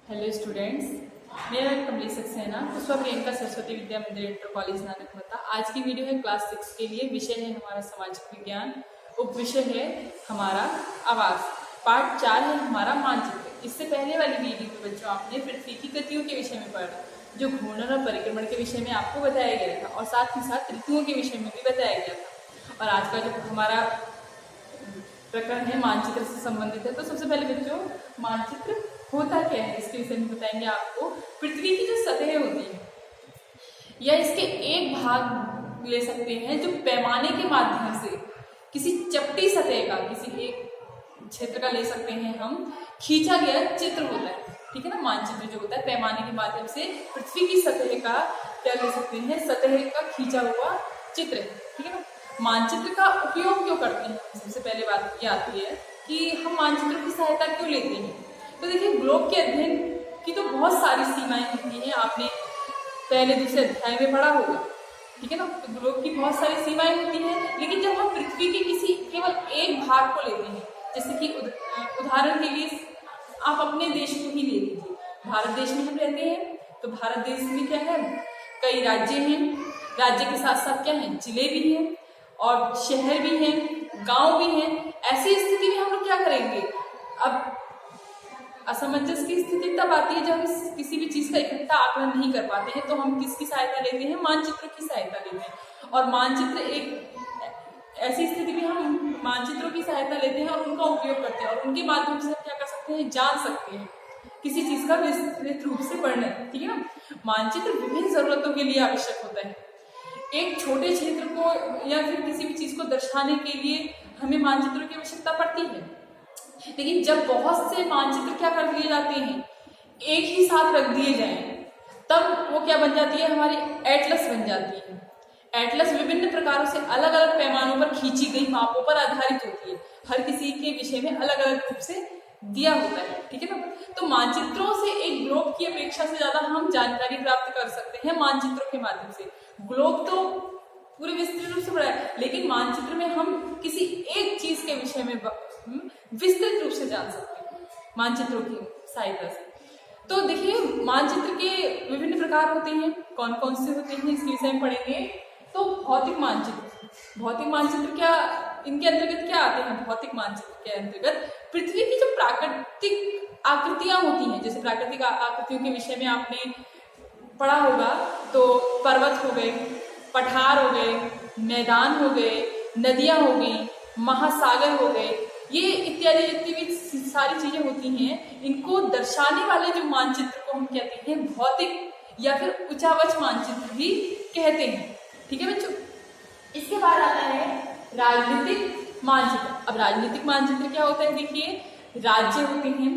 Hello students, मेरा नाम कमलेश सक्सेना, पुष्पा प्रियंका सरस्वती विद्या मंदिर इंटर कॉलेज नानकमता। आज की वीडियो है क्लास 6 के लिए। विषय है हमारा सामाजिक विज्ञान, उप विषय है हमारा आवास। पार्ट 4 है हमारा मानचित्र। इससे पहले वाली वीडियो में बच्चों आपने पृथ्वी की गतियों के विषय में पढ़ा, जो घूर्णन और परिक्रमण के विषय में आपको बताया गया था और साथ ही साथ ऋतुओं के विषय में भी बताया गया था। और आज का जो हमारा प्रकरण है मानचित्र से संबंधित है। तो सबसे पहले बच्चों, मानचित्र होता क्या है इसके विषय में बताएंगे आपको। पृथ्वी की जो सतह होती है या इसके एक भाग ले सकते हैं जो पैमाने के माध्यम से किसी चपटी सतह का, किसी एक क्षेत्र का ले सकते हैं हम, खींचा गया चित्र होता है। ठीक है ना। मानचित्र जो होता है पैमाने के माध्यम से पृथ्वी की सतह का क्या ले सकते हैं, सतह का खींचा हुआ चित्र। ठीक है ना। मानचित्र का उपयोग क्यों करते हैं, सबसे पहले बात ये आती है कि हम मानचित्र की सहायता क्यों लेते हैं। तो देखिए, ग्लोब के अध्ययन की तो बहुत सारी सीमाएं होती हैं, आपने पहले दूसरे अध्याय में पढ़ा होगा। ठीक है ना। तो ग्लोब की बहुत सारी सीमाएं होती हैं, लेकिन जब हम पृथ्वी के किसी केवल एक भाग को लेते हैं, जैसे कि उदाहरण के लिए आप अपने देश को ही ले लीजिए। भारत देश में हम रहते हैं, तो भारत देश में क्या है, कई राज्य हैं। राज्य के साथ साथ क्या है, जिले भी हैं और शहर भी हैं, गांव भी हैं। ऐसी स्थिति में हम लोग क्या करेंगे, अब असमंजस की स्थिति तब आती है जब हम किसी भी चीज का इकट्ठा आकलन नहीं कर पाते हैं, तो हम किसकी सहायता लेते हैं, मानचित्र की सहायता लेते हैं। और मानचित्र एक ऐसी स्थिति में हम मानचित्रों की सहायता लेते हैं और उनका उपयोग करते हैं, और उनके माध्यम से हम क्या कर सकते हैं, जान सकते हैं किसी चीज का विस्तृत रूप से वर्णन। ठीक है ना। मानचित्र विभिन्न जरूरतों के लिए आवश्यक होता है। एक छोटे क्षेत्र को या फिर किसी भी चीज को दर्शाने के लिए हमें मानचित्रों की आवश्यकता पड़ती है, लेकिन जब बहुत से मानचित्र क्या कर दिए जाते हैं, एक ही साथ रख दिए जाएं, तब वो क्या बन जाती है, हमारी एटलस बन जाती है। एटलस विभिन्न प्रकारों से अलग अलग पैमानों पर खींची गई मापों पर आधारित होती है। हर किसी के विषय में अलग अलग रूप से दिया होता है। ठीक है ना। तो मानचित्रों से एक ग्लोब की अपेक्षा से ज्यादा हम जानकारी प्राप्त कर सकते हैं मानचित्रों के माध्यम से। ग्लोब तो पूरे विस्तृत रूप से बड़ा है, लेकिन मानचित्र में हम किसी एक चीज के विषय में विस्तृत रूप से जान सकते हैं मानचित्रों की सहायता से। तो देखिए, मानचित्र के विभिन्न प्रकार होते हैं। कौन कौन से होते हैं इसके विषय में पढ़ेंगे। तो भौतिक मानचित्र, भौतिक मानचित्र क्या, इनके अंतर्गत क्या आते हैं। भौतिक मानचित्र के अंतर्गत पृथ्वी की जो प्राकृतिक आकृतियां होती हैं, जैसे प्राकृतिक आकृतियों के विषय में आपने पढ़ा होगा, तो पर्वत हो गए, पठार हो गए, मैदान हो गए, नदियां हो गई, महासागर हो गए, ये इत्यादि जितनी भी सारी चीजें होती हैं, इनको दर्शाने वाले जो मानचित्र को हम कहते हैं भौतिक या फिर उचावच मानचित्र भी कहते हैं। ठीक है बच्चों। इसके बाद आता है राजनीतिक मानचित्र। अब राजनीतिक मानचित्र क्या होता है, देखिए, राज्य होते हैं,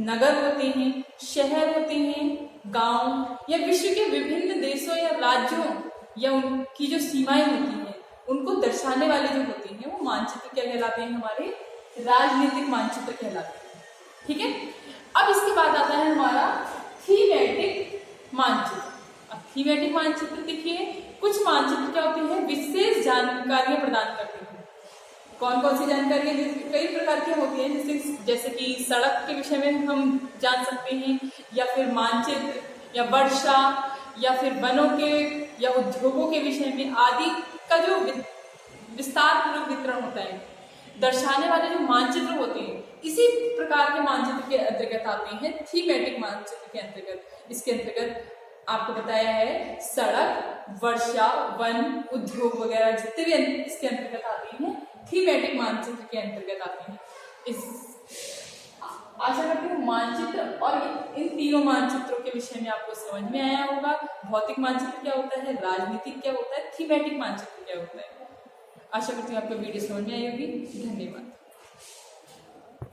नगर होते हैं, शहर होते हैं, गांव या विश्व के विभिन्न देशों या राज्यों या उनकी जो सीमाएं होती हैं, उनको दर्शाने वाले जो होते हैं वो मानचित्र क्या कहलाते हैं, हमारे राजनीतिक मानचित्र कहलाते हैं। ठीक है। अब इसके बाद आता है हमारा थीमेटिक मानचित्र। अब थीमेटिक मानचित्र देखिए, कुछ मानचित्र क्या होते हैं, विशेष जानकारियां प्रदान करते हैं। कौन कौन सी जानकारियां, कई प्रकार की होती हैं, जैसे कि सड़क के विषय में हम जान सकते हैं, या फिर मानचित्र या वर्षा या फिर वनों के या उद्योगों के विषय में आदि का जो विस्तार पूर्वक वितरण होता है, दर्शाने वाले जो मानचित्र होते हैं, इसी प्रकार के मानचित्र के अंतर्गत आते हैं थीमेटिक मानचित्र के अंतर्गत। इसके अंतर्गत आपको बताया है सड़क, वर्षा, वन, उद्योग वगैरह जितने भी इसके अंतर्गत आते हैं थीमेटिक मानचित्र के अंतर्गत आते हैं। आशा करती हूँ मानचित्र और इन तीनों मानचित्रों के विषय में आपको समझ में आया होगा। भौतिक मानचित्र क्या होता है, राजनीतिक क्या होता है, थीमेटिक मानचित्र क्या होता है। आशा करती हूँ आपको वीडियो समझ में आई होगी। धन्यवाद।